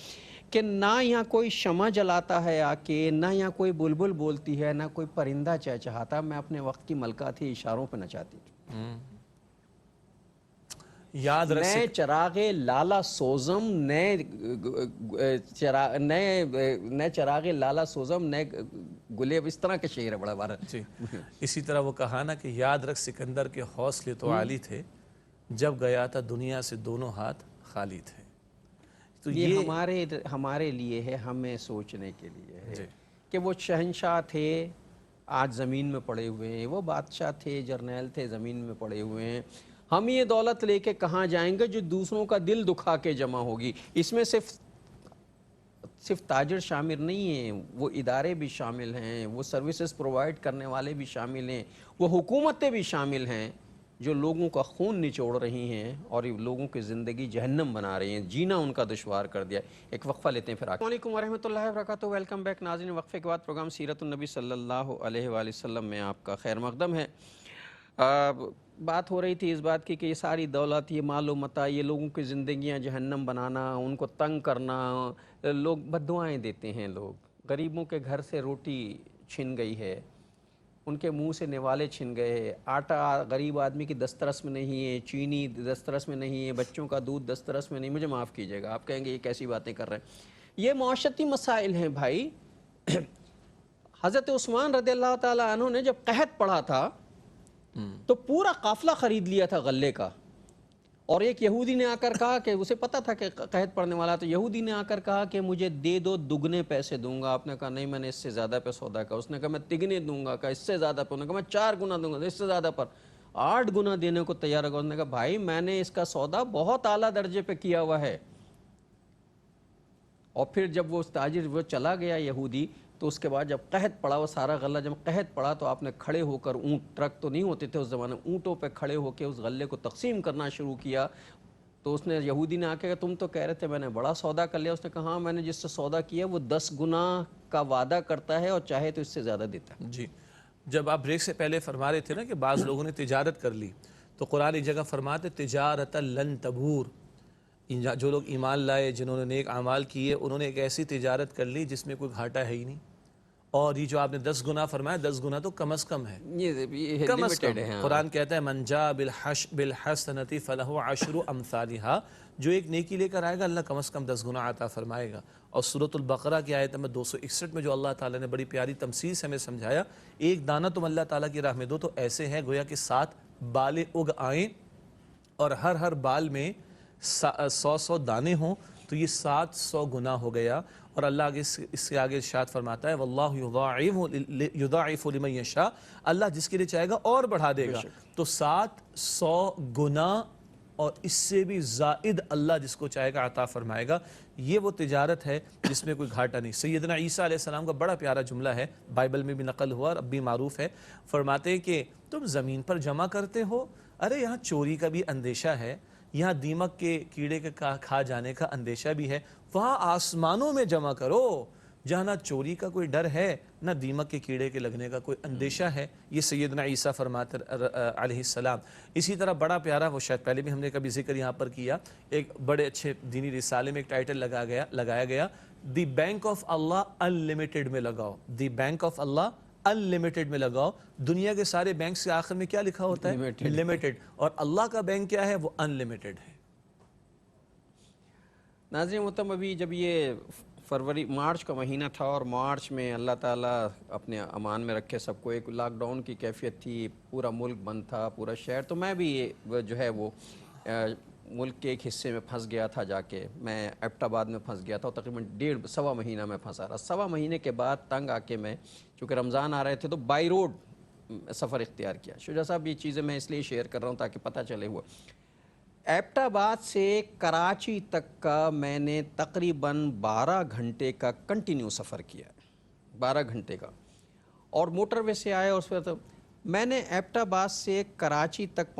کہ نہ یہاں کوئی شمع جلاتا ہے آ کے، نہ یہاں کوئی بلبل بولتی ہے، نہ کوئی پرندہ چہچہاتا، میں اپنے وقت کی ملکہ تھی، اشاروں پہ نچاتی تھی. یاد رکھ نئے چراغے لالا سوزم نئے چراغے لالا سوزم نئے گلے، اس طرح کے شعر ہے بڑا بارہ. جی اسی طرح وہ کہا نا کہ یاد رکھ سکندر کے حوصلے تو عالی تھے، جب گیا تھا دنیا سے دونوں ہاتھ خالی تھے. تو یہ ہمارے لیے ہے، ہمیں سوچنے کے لیے ہے کہ وہ شہنشاہ تھے آج زمین میں پڑے ہوئے ہیں، وہ بادشاہ تھے، جرنیل تھے، زمین میں پڑے ہوئے ہیں. ہم یہ دولت لے کے کہاں جائیں گے جو دوسروں کا دل دکھا کے جمع ہوگی. اس میں صرف تاجر شامل نہیں ہیں، وہ ادارے بھی شامل ہیں، وہ سروسز پرووائڈ کرنے والے بھی شامل ہیں، وہ حکومتیں بھی شامل ہیں جو لوگوں کا خون نچوڑ رہی ہیں اور لوگوں کی زندگی جہنم بنا رہی ہیں، جینا ان کا دشوار کر دیا. ایک وقفہ لیتے ہیں پھر السلام علیکم ورحمۃ اللہ وبرکاتہ. ویلکم بیک ناظرین. وقفے کے بعد پروگرام سیرت النبی صلی اللہ علیہ وآلہ وسلم میں آپ کا خیر مقدم ہے. بات ہو رہی تھی اس بات کی کہ یہ ساری دولت، یہ مال و متاع، یہ لوگوں کی زندگیاں جہنم بنانا، ان کو تنگ کرنا، لوگ بد دعائیں دیتے ہیں، لوگ غریبوں کے گھر سے روٹی چھن گئی ہے، ان کے منہ سے نوالے چھن گئے ہیں، آٹا غریب آدمی کی دسترس میں نہیں ہے، چینی دسترس میں نہیں ہے، بچوں کا دودھ دسترس میں نہیں. مجھے معاف کیجیے گا، آپ کہیں گے یہ کیسی باتیں کر رہے ہیں. یہ معاشرتی مسائل ہیں بھائی. حضرت عثمان رضی اللہ تعالیٰ عنہ نے جب قحط پڑا تھا تو پورا قافلہ خرید لیا تھا غلے کا، اور ایک یہودی نے آ کر کہا کہ اسے پتا تھا کہ قحط پڑنے والا، تو یہودی نے آ کر کہا کہ مجھے دے دو، دگنے پیسے دوں گا. آپ نے کہا نہیں، میں نے اس سے زیادہ پہ سودا کہا. اس نے کہا میں تگنے دوں گا، کہا اس سے زیادہ پہ. انہوں نے کہا میں 4 گنا دوں گا، اس سے زیادہ پر 8 گنا دینے کو تیار ہوگا. اس نے کہا بھائی میں نے اس کا سودا بہت اعلیٰ درجے پہ کیا ہوا ہے. اور پھر جب وہ تاجر وہ چلا گیا یہودی، تو اس کے بعد جب قحط پڑا، وہ سارا غلہ جب قحط پڑا، تو آپ نے کھڑے ہو کر، اونٹ ٹرک تو نہیں ہوتے تھے اس زمانے میں، اونٹوں پہ کھڑے ہو کے اس غلے کو تقسیم کرنا شروع کیا. تو اس نے یہودی نے آ کے کہا تم تو کہہ رہے تھے میں نے بڑا سودا کر لیا. اس نے کہا ہاں، میں نے جس سے سودا کیا وہ 10 گنا کا وعدہ کرتا ہے اور چاہے تو اس سے زیادہ دیتا ہے. جی، جب آپ بریک سے پہلے فرما رہے تھے نا کہ بعض لوگوں نے تجارت کر لی، تو قرآن ایک جگہ فرماتے تجارت لن تبور. جو لوگ ایمان لائے، جنہوں نے نیک اعمال کیے، انہوں نے ایک ایسی تجارت کر لی جس میں کوئی گھاٹا ہے ہی نہیں. اور یہ جو آپ نے 10 گنا فرمایا، 10 گنا تو کم از کم ہے، یہ کم از لمیٹڈ کم. ہے. ہاں، قرآن کہتا ہے من جاء بالحسنۃ فلہ عشر امثالھا. جو ایک نیکی لے کر آئے گا، اللہ کم از کم 10 گنا عطا فرمائے گا. اور سورۃ البقرہ کی آیت نمبر 261 میں جو اللہ تعالیٰ نے بڑی پیاری تمثیل سے ہمیں سمجھایا، ایک دانہ تم اللہ تعالیٰ کی راہ میں دو تو ایسے ہے گویا کہ 7 بالیں اگ آئیں، اور ہر بال میں 100 دانے ہوں، تو یہ 700 گنا ہو گیا. اور اللہ آگے اس سے آگے ارشاد فرماتا ہے واللہ یضاعف لمن یشاء. اللہ جس کے لیے چاہے گا اور بڑھا دے گا. تو 700 گنا اور اس سے بھی زائد اللہ جس کو چاہے گا عطا فرمائے گا. یہ وہ تجارت ہے جس میں کوئی گھاٹا نہیں. سیدنا عیسیٰ علیہ السلام کا بڑا پیارا جملہ ہے، بائبل میں بھی نقل ہوا اور اب بھی معروف ہے. فرماتے ہیں کہ تم زمین پر جمع کرتے ہو، ارے یہاں چوری کا بھی اندیشہ ہے، یہاں دیمک کے کیڑے کے کھا جانے کا اندیشہ بھی ہے. وہاں آسمانوں میں جمع کرو جہاں نہ چوری کا کوئی ڈر ہے، نہ دیمک کے کیڑے کے لگنے کا کوئی اندیشہ ہے. یہ سیدنا عیسیٰ فرماتے علیہ السلام. اسی طرح بڑا پیارا، وہ شاید پہلے بھی ہم نے کبھی ذکر یہاں پر کیا، ایک بڑے اچھے دینی رسالے میں ایک ٹائٹل لگایا گیا the bank of Allah unlimited میں لگاؤ. The bank of Allah unlimited میں لگاؤ. دنیا کے سارے بینک سے آخر میں کیا لکھا ہوتا ہے؟ لمیٹڈ. اور اللہ کا بینک کیا ہے؟ وہ انلمیٹڈ ہے. ناظرین محترم، ابھی جب یہ مارچ کا مہینہ تھا، اور مارچ میں اللہ تعالیٰ اپنے امان میں رکھے سب کو، ایک لاک ڈاؤن کی کیفیت تھی، پورا ملک بند تھا، پورا شہر. تو میں بھی جو ہے وہ ملک کے ایک حصے میں پھنس گیا تھا. جا کے میں ایبٹ آباد میں پھنس گیا تھا، تقریباً سوا مہینہ میں پھنسا رہا. سوا مہینے کے بعد تنگ آ کے میں، چونکہ رمضان آ رہے تھے، تو بائی روڈ سفر اختیار کیا. شجاع صاحب یہ چیزیں میں اس لیے شیئر کر رہا ہوں تاکہ پتہ چلے ہوا. ایبٹ آباد سے کراچی تک کا میں نے تقریباً 12 گھنٹے کا کنٹینیو سفر کیا ہے، 12 گھنٹے کا. اور موٹر وے سے آئے، اور اس پہ میں نے ایبٹ آباد سے کراچی تک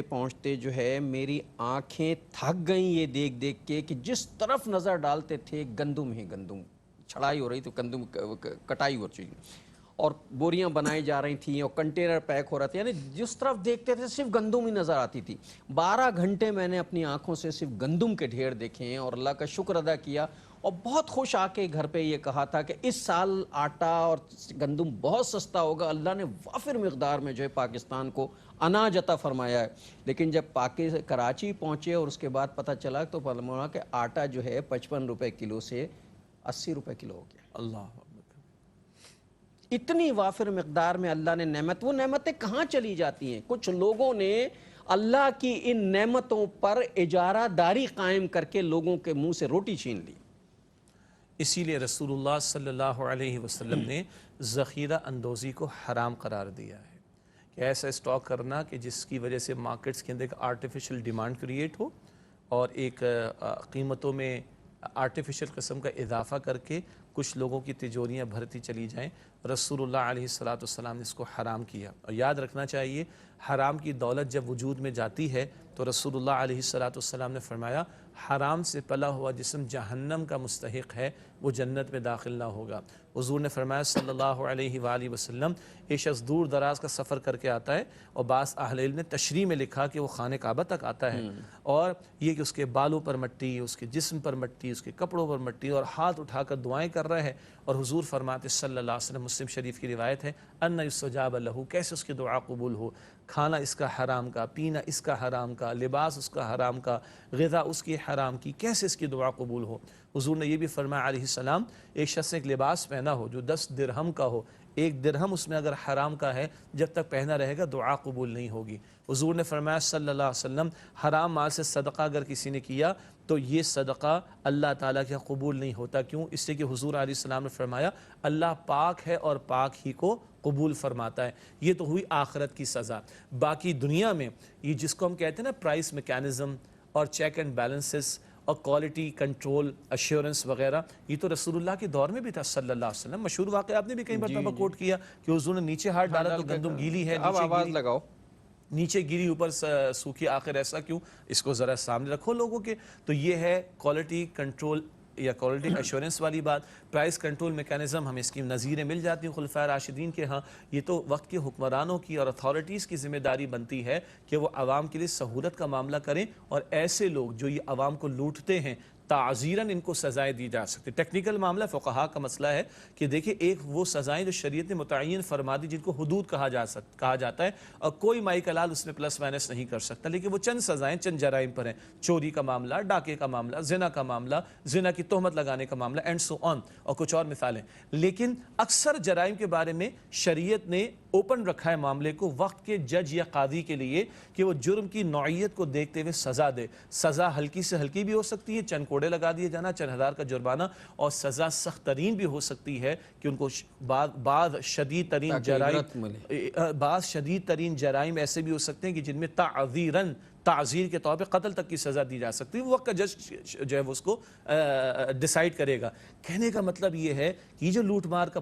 پہنچتے جو ہے میری آنکھیں تھک گئیں یہ دیکھ دیکھ کے کہ جس طرف نظر ڈالتے تھے گندم ہی گندم، چھڑائی ہو رہی تو گندم کٹائی ہو رہی، اور بوریاں بنائی جا رہی تھیں، اور کنٹینر پیک ہو رہا تھا. یعنی جس طرف دیکھتے تھے صرف گندم ہی نظر آتی تھی. 12 گھنٹے میں نے اپنی آنکھوں سے صرف گندم کے ڈھیر دیکھے ہیں، اور اللہ کا شکر ادا کیا. اور بہت خوش آ کے گھر پہ یہ کہا تھا کہ اس سال آٹا اور گندم بہت سستا ہوگا. اللہ نے وافر مقدار میں جو ہے پاکستان کو اناج عطا فرمایا ہے. لیکن جب کراچی پہنچے اور اس کے بعد پتہ چلا تو معلوم کہ آٹا جو ہے 55 روپے کلو سے 80 روپے کلو ہو گیا. اللہ اتنی وافر مقدار میں اللہ نے نعمت، وہ نعمتیں کہاں چلی جاتی ہیں؟ کچھ لوگوں نے اللہ کی ان نعمتوں پر اجارہ داری قائم کر کے لوگوں کے منہ سے روٹی چھین لی. اسی لیے رسول اللہ صلی اللہ علیہ وسلم نے ذخیرہ اندوزی کو حرام قرار دیا ہے، کہ ایسا اسٹاک کرنا کہ جس کی وجہ سے مارکیٹس کے اندر ایک آرٹیفیشل ڈیمانڈ کریٹ ہو، اور ایک قیمتوں میں آرٹیفیشل قسم کا اضافہ کر کے کچھ لوگوں کی تجوریاں بھرتی چلی جائیں. رسول اللہ علیہ السلام نے اس کو حرام کیا. اور یاد رکھنا چاہیے، حرام کی دولت جب وجود میں جاتی ہے تو رسول اللہ علیہ السلام نے فرمایا حرام سے پلا ہوا جسم جہنم کا مستحق ہے، وہ جنت میں داخل نہ ہوگا. حضور نے فرمایا صلی اللہ علیہ وآلہ وسلم ایک شخص دور دراز کا سفر کر کے آتا ہے اور بعض اہل علم نے تشریح میں لکھا کہ وہ خانہ کعبہ تک آتا ہے اور یہ کہ اس کے بالوں پر مٹی، اس کے جسم پر مٹی، اس کے کپڑوں پر مٹی اور ہاتھ اٹھا کر دعائیں کر رہے ہیں، اور حضور فرماتے صلی اللہ علیہ وسلم، مسلم شریف کی روایت ہے، ان یستجاب لہ، کیسے اس کی دعا قبول ہو، کھانا اس کا حرام کا، پینا اس کا حرام کا، لباس اس کا حرام کا، غذا اس کی حرام کی، کیسے اس کی دعا قبول ہو۔ حضور نے یہ بھی فرمایا علیہ السلام، ایک شخص نے ایک لباس پہنا ہو جو 10 درہم کا ہو، ایک درہم اس میں اگر حرام کا ہے، جب تک پہنا رہے گا دعا قبول نہیں ہوگی۔ حضور نے فرمایا صلی اللہ علیہ وسلم، حرام مال سے صدقہ اگر کسی نے کیا تو یہ صدقہ اللہ تعالیٰ کے قبول نہیں ہوتا۔ کیوں؟ اس لیے کہ حضور علیہ السلام نے فرمایا اللہ پاک ہے اور پاک ہی کو قبول فرماتا ہے۔ یہ تو ہوئی آخرت کی سزا۔ باقی دنیا میں یہ جس کو ہم کہتے ہیں نا پرائس میکینزم اور چیک اینڈ بیلنسز اور کوالٹی کنٹرول ایشورنس وغیرہ، یہ تو رسول اللہ کے دور میں بھی تھا صلی اللہ علیہ وسلم۔ مشہور واقعہ آپ نے بھی کئی مرتبہ کوٹ کیا کہ حضور نے نیچے ہاتھ ڈالا تو گندم گیلی ہے، اب آواز لگاؤ، نیچے گری اوپر سوکھی، آخر ایسا کیوں؟ اس کو ذرا سامنے رکھو لوگوں کے۔ تو یہ ہے کوالٹی کنٹرول یا کوالٹی ایشورنس والی بات۔ پرائس کنٹرول میکینزم ہمیں اس کی نظیریں مل جاتی ہیں خلفائے راشدین کے ہاں۔ یہ تو وقت کے حکمرانوں کی اور اتھارٹیز کی ذمہ داری بنتی ہے کہ وہ عوام کے لیے سہولت کا معاملہ کریں، اور ایسے لوگ جو یہ عوام کو لوٹتے ہیں تعزیراً ان کو سزائیں دی جا سکتی۔ ٹیکنیکل معاملہ فقہا کا مسئلہ ہے کہ دیکھیں ایک وہ سزائیں جو شریعت نے متعین فرما دی، جن کو حدود کہا جاتا ہے، اور کوئی مائی کلال اس میں پلس مائنس نہیں کر سکتا، لیکن وہ چند سزائیں چند جرائم پر ہیں، چوری کا معاملہ، ڈاکے کا معاملہ، زنا کا معاملہ، زنا کی تہمت لگانے کا معاملہ اینڈ سو آن، اور کچھ اور مثالیں۔ لیکن اکثر جرائم کے بارے میں شریعت نے اوپن رکھا ہے معاملے کو وقت کے جج یا قاضی کے لیے کہ وہ جرم کی نوعیت کو دیکھتے ہوئے سزا دے۔ سزا ہلکی سے ہلکی بھی ہو سکتی ہے، چند کوڑے لگا دیے جانا، چند ہزار کا جرمانہ، اور سزا سخت ترین بھی ہو سکتی ہے کہ ان کو بعض شدید ترین جرائم ایسے بھی ہو سکتے ہیں کہ جن میں تعزیر کے طور پہ قتل تک کی سزا دی جا سکتی ہے۔ وہ وقت کا جج جو ہے وہ اس کو ڈیسائیڈ کرے گا۔ کہنے کا مطلب یہ ہے کہ جو لوٹ مار کا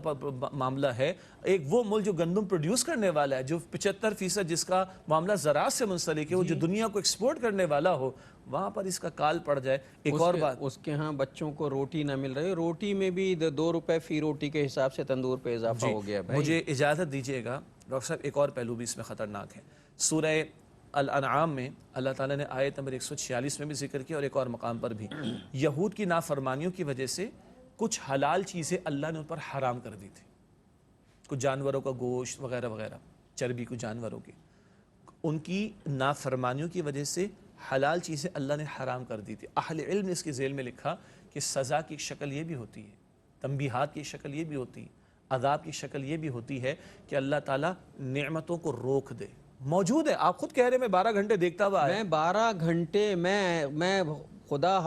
معاملہ ہے، ایک وہ ملک جو گندم پروڈیوس کرنے والا ہے، جو 75% جس کا معاملہ زراعت سے منسلک ہے، وہ جو دنیا کو ایکسپورٹ کرنے والا ہو، وہاں پر اس کا کال پڑ جائے۔ ایک اور بات، اس کے ہاں بچوں کو روٹی نہ مل رہی، روٹی میں بھی 2 روپے فی روٹی کے حساب سے تندور پہ اضافہ ہو گیا۔ مجھے اجازت دیجیے گا ڈاکٹر صاحب، ایک اور پہلو بھی اس میں خطرناک ہے۔ سورہ الانعام میں اللہ تعالیٰ نے آیت نمبر 146 میں بھی ذکر کیا، اور ایک اور مقام پر بھی، یہود کی نافرمانیوں کی وجہ سے کچھ حلال چیزیں اللہ نے ان پر حرام کر دی تھی، کچھ جانوروں کا گوشت وغیرہ وغیرہ، چربی کچھ جانوروں کی، ان کی نافرمانیوں کی وجہ سے حلال چیزیں اللہ نے حرام کر دی تھی۔ اہل علم نے اس کے ذیل میں لکھا کہ سزا کی شکل یہ بھی ہوتی ہے، تنبیہات کی شکل یہ بھی ہوتی ہے، عذاب کی شکل یہ بھی ہوتی ہے کہ اللہ تعالیٰ نعمتوں کو روک دے۔ موجود ہے، آپ خود کہہ رہے ہیں میں 12 گھنٹے دیکھتا ہوا ہے، میں 12 گھنٹے میں خدا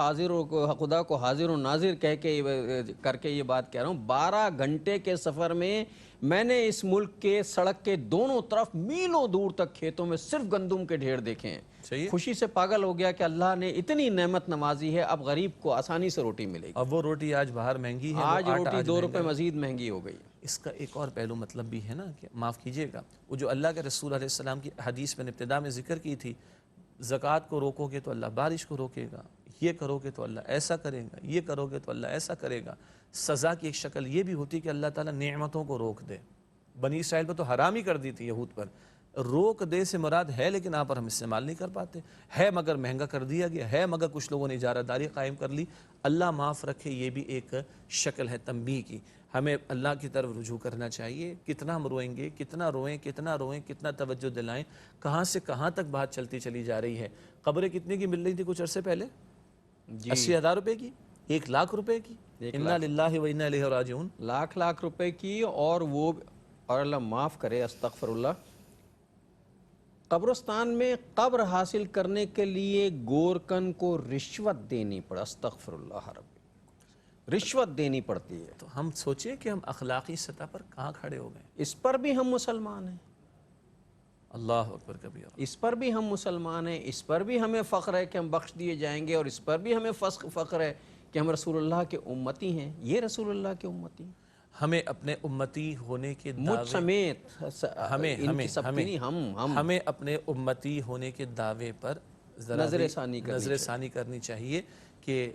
کو حاضر و ناظر کر کے یہ بات کہہ رہا ہوں، 12 گھنٹے کے سفر میں میں نے اس ملک کے سڑک کے دونوں طرف میلوں دور تک کھیتوں میں صرف گندم کے ڈھیر دیکھے ہیں۔ خوشی سے پاگل ہو گیا کہ اللہ نے اتنی نعمت نوازی ہے، اب غریب کو آسانی سے روٹی ملے گی۔ اب وہ روٹی آج باہر مہنگی ہے، آج روٹی 2 روپے مزید مہنگی ہو گئی۔ اس کا ایک اور پہلو مطلب بھی ہے نا کہ معاف کیجئے گا، وہ جو اللہ کے رسول علیہ السلام کی حدیث میں ابتدا میں ذکر کی تھی، زکوٰۃ کو روکو گے تو اللہ بارش کو روکے گا، یہ کرو گے تو اللہ ایسا کرے گا، یہ کرو گے تو اللہ ایسا کرے گا۔ سزا کی ایک شکل یہ بھی ہوتی ہے کہ اللہ تعالیٰ نعمتوں کو روک دے۔ بنی اسرائیل پر تو حرام ہی کر دی تھی یہود پر، روک دے سے مراد ہے لیکن آپ پر ہم استعمال نہیں کر پاتے، ہے مگر مہنگا کر دیا گیا ہے، مگر کچھ لوگوں نے اجارہ داری قائم کر لی۔ اللہ معاف رکھے، یہ بھی ایک شکل ہے تنبیہ کی۔ ہمیں اللہ کی طرف رجوع کرنا چاہیے۔ کتنا ہم روئیں گے، کتنا روئیں، کتنا توجہ دلائیں، کہاں سے کہاں تک بات چلتی چلی جا رہی ہے۔ قبریں کتنے کی مل رہی تھی کچھ عرصے پہلے؟ 80,000 روپے کی، 1,00,000 روپے کی، انا للہ و انا الیہ راجعون، لاکھ روپے کی، اور وہ اور اللہ معاف کرے، استغفر اللہ، قبرستان میں قبر حاصل کرنے کے لیے گورکن کو رشوت دینی پڑا، استغفر اللہ رب، رشوت دینی پڑتی ہے۔ تو ہم سوچیں کہ ہم اخلاقی سطح پر کہاں کھڑے ہو گئے۔ اس پر بھی ہم مسلمان ہیں، اللہ اکبر کبیرہ، اس پر بھی ہم مسلمان ہیں، اس پر بھی ہمیں فخر ہے کہ ہم بخش دیے جائیں گے، اور اس پر بھی ہمیں فخر ہے کہ ہم رسول اللہ کے امتی ہیں۔ یہ رسول اللہ کے امتی ہیں، ہمیں اپنے امتی ہونے کے مجھ سمیت، ہمیں اپنے امتی ہونے کے دعوے پر ذرا نظر ثانی کرنی چاہیے کہ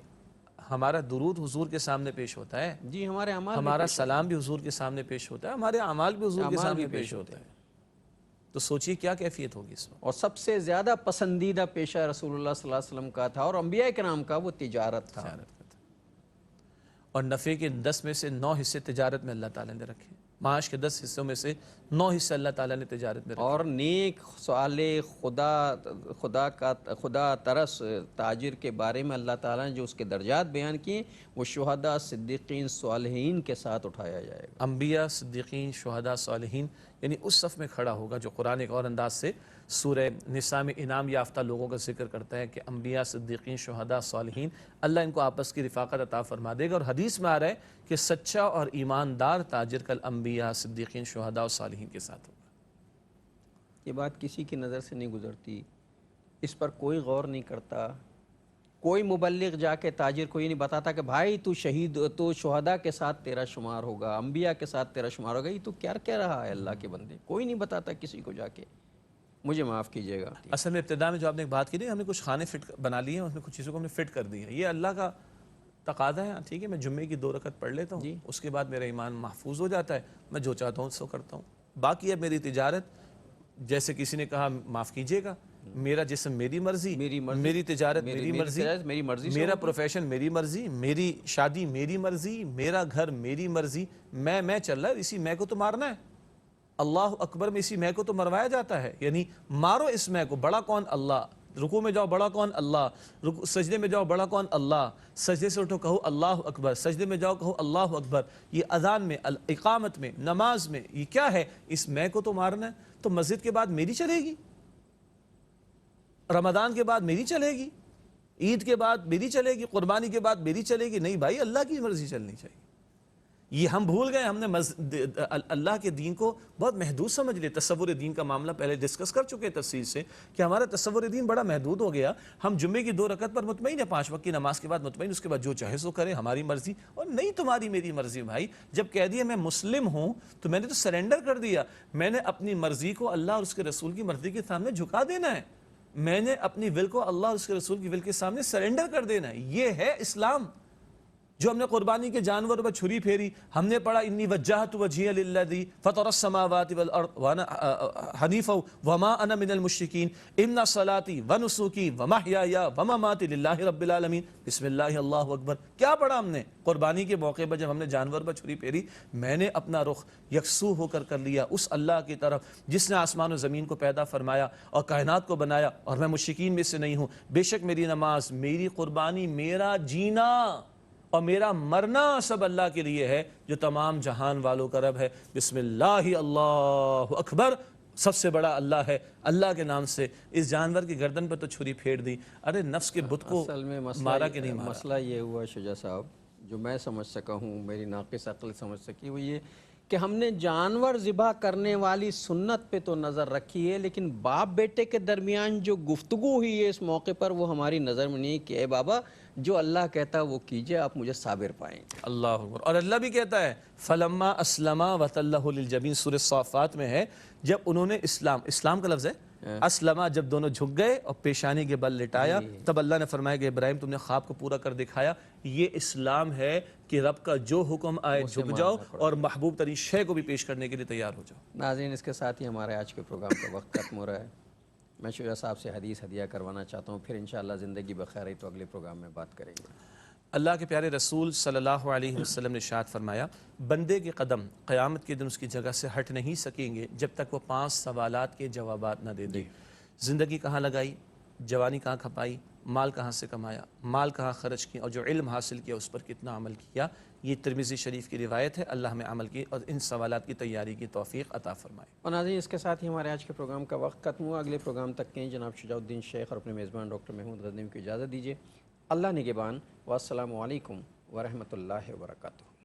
ہمارا درود حضور کے سامنے پیش ہوتا ہے، جی ہمارے اعمال ہمارا سلام بھی حضور کے سامنے پیش ہوتا ہے، ہمارے اعمال بھی حضور کے اعمال سامنے بھی پیش ہوتا ہے۔ تو سوچئے کیا کیفیت ہوگی اس وقت۔ اور سب سے زیادہ پسندیدہ پیشہ رسول اللہ صلی اللہ علیہ وسلم کا تھا اور انبیاء کرام کا وہ تجارت تھا۔ اور نفع کے 10 میں سے 9 حصے تجارت میں اللہ تعالیٰ نے رکھے، معاش کے 10 حصوں میں سے 9 حصے اللہ تعالیٰ نے تجارت میں رکھے۔ اور نیک صالح خدا ترس تاجر کے بارے میں اللہ تعالیٰ نے جو اس کے درجات بیان کیے وہ شہداء، صدیقین، صالحین کے ساتھ اٹھایا جائے گا۔ انبیاء، صدیقین، شہداء، صالحین، یعنی اس صف میں کھڑا ہوگا جو قرآن ایک اور انداز سے سورہ نساء میں انعام یافتہ لوگوں کا ذکر کرتا ہے کہ انبیاء، صدیقین، شہداء، صالحین، اللہ ان کو آپس کی رفاقت عطا فرما دے گا۔ اور حدیث میں آ رہا ہے کہ سچا اور ایماندار تاجر کل انبیاء، صدیقین، شہداء اور صالحین کے ساتھ ہوگا۔ یہ بات کسی کی نظر سے نہیں گزرتی، اس پر کوئی غور نہیں کرتا، کوئی مبلغ جا کے تاجر کو یہ نہیں بتاتا کہ بھائی تو شہید، تو شہداء کے ساتھ تیرا شمار ہوگا، انبیاء کے ساتھ تیرا شمار ہوگا۔ یہ تو کیا کہہ رہا ہے اللہ کے بندے، کوئی نہیں بتاتا کسی کو جا کے۔ مجھے معاف کیجیے گا۔ اصل میں ابتدا میں جو آپ نے ایک بات کی تھی، ہم نے کچھ خانے فٹ بنا لیے ہیں، اس میں کچھ چیزوں کو ہم نے فٹ کر دی ہے، یہ اللہ کا تقاضا ہے۔ ٹھیک ہے، میں جمعے کی 2 رکعت پڑھ لیتا ہوں، اس کے بعد میرا ایمان محفوظ ہو جاتا ہے، میں جو چاہتا ہوں سو کرتا ہوں۔ باقی اب میری تجارت، جیسے کسی نے کہا معاف کیجیے گا، میرا جسم میری مرضی، میری تجارت میری مرضی، میرا پروفیشن میری مرضی، میری شادی میری مرضی، میرا گھر میری مرضی، میں چل رہا ہے، اسی میں کو تو مارنا ہے۔ اللہ اکبر میں اسی میں کو تو مروایا جاتا ہے، یعنی مارو اس میں کو، بڑا کون اللہ، رکوع میں جاؤ بڑا کون اللہ، سجدے میں جاؤ بڑا کون اللہ، سجدے سے اٹھو کہو اللہ اکبر، سجدے میں جاؤ کہو اللہ اکبر۔ یہ اذان میں، اقامت میں، نماز میں، یہ کیا ہے؟ اس میں کو تو مارنا ہے۔ تو مسجد کے بعد میری چلے گی، رمضان کے بعد میری چلے گی، عید کے بعد میری چلے گی، قربانی کے بعد میری چلے گی؟ نہیں بھائی، اللہ کی مرضی چلنی چاہیے۔ یہ ہم بھول گئے، ہم نے اللہ کے دین کو بہت محدود سمجھ لیا۔ تصور دین کا معاملہ پہلے ڈسکس کر چکے تفصیل سے کہ ہمارا تصور دین بڑا محدود ہو گیا۔ ہم جمعے کی 2 رکعت پر مطمئن ہیں، 5 وقت کی نماز کے بعد مطمئن، اس کے بعد جو چاہے سو کرے، ہماری مرضی۔ اور نہیں تمہاری میری مرضی بھائی، جب کہہ دیا میں مسلم ہوں تو میں نے تو سرنڈر کر دیا، میں نے اپنی مرضی کو اللہ اور اس کے رسول کی مرضی کے سامنے جھکا دینا ہے، میں نے اپنی ول کو اللہ اور اس کے رسول کی ول کے سامنے سرنڈر کر دینا ہے۔ یہ ہے اسلام۔ جو ہم نے قربانی کے جانور پر چھری پھیری، ہم نے پڑھا انی وجہت وجہی للذی فطر السماوات والارض وانا حنیفا وما انا من المشرکین ان صلاتی ونسکی ومحیای ومماتی للہ رب العالمین بسم اللہ اللہ اکبر۔ کیا پڑھا ہم نے قربانی کے موقع پر جب ہم نے جانور پر چھری پھیری؟ میں نے اپنا رخ یکسو ہو کر لیا اس اللہ کی طرف جس نے آسمان و زمین کو پیدا فرمایا اور کائنات کو بنایا، اور میں مشرکین میں سے نہیں ہوں۔ بے شک میری نماز، میری قربانی، میرا جینا اور میرا مرنا سب اللہ کے لیے ہے جو تمام جہان والوں کا رب ہے۔ بسم اللہ اللہ اکبر، سب سے بڑا اللہ ہے، اللہ کے نام سے اس جانور کی گردن پر تو چھری پھیر دی۔ ارے نفس کے بت کو مارا کہ نہیں مارا؟ مسئلہ یہ ہوا شجاع صاحب، جو میں سمجھ سکا ہوں، میری ناقص عقل سمجھ سکی، وہ یہ کہ ہم نے جانور ذبح کرنے والی سنت پہ تو نظر رکھی ہے، لیکن باپ بیٹے کے درمیان جو گفتگو ہوئی ہے اس موقع پر وہ ہماری نظر میں نہیں کہ اے بابا جو اللہ کہتا ہے وہ کیجئے، آپ مجھے صابر پائیں گے۔ اللہ اکبر۔ اور اللہ بھی کہتا ہے فلما اسلما وتلہ للجبین، سورہ صافات میں ہے، جب انہوں نے اسلام کا لفظ ہے اسلمہ، جب دونوں جھک گئے اور پیشانی کے بل لٹایا، تب اللہ نے فرمایا کہ ابراہیم تم نے خواب کو پورا کر دکھایا۔ یہ اسلام ہے کہ رب کا جو حکم آئے جھک جاؤ اور محبوب ترین شے کو بھی پیش کرنے کے لیے تیار ہو جاؤ۔ ناظرین، اس کے ساتھ ہی ہمارے آج کے پروگرام کا وقت ختم ہو رہا ہے۔ میں شجاع صاحب سے حدیث ہدیہ کروانا چاہتا ہوں، پھر انشاءاللہ زندگی بخیر رہی تو اگلے پروگرام میں بات کریں گے۔ اللہ کے پیارے رسول صلی اللہ علیہ وسلم نے ارشاد فرمایا، بندے کے قدم قیامت کے دن اس کی جگہ سے ہٹ نہیں سکیں گے جب تک وہ 5 سوالات کے جوابات نہ دے دے۔ زندگی کہاں لگائی، جوانی کہاں کھپائی، مال کہاں سے کمایا، مال کہاں خرچ کیا، اور جو علم حاصل کیا اس پر کتنا عمل کیا۔ یہ ترمذی شریف کی روایت ہے۔ اللہ ہمیں عمل کی اور ان سوالات کی تیاری کی توفیق عطا فرمائے۔ اور ناظرین، اس کے ساتھ ہی ہمارے آج کے پروگرام کا وقت ختم ہوا۔ اگلے پروگرام تک کے جناب شجاع الدین شیخ اور اپنے میزبان ڈاکٹر محمود غزنوی کو اجازت دیجیے۔ اللہ نگہبان، والسلام علیکم ورحمۃ اللہ وبرکاتہ۔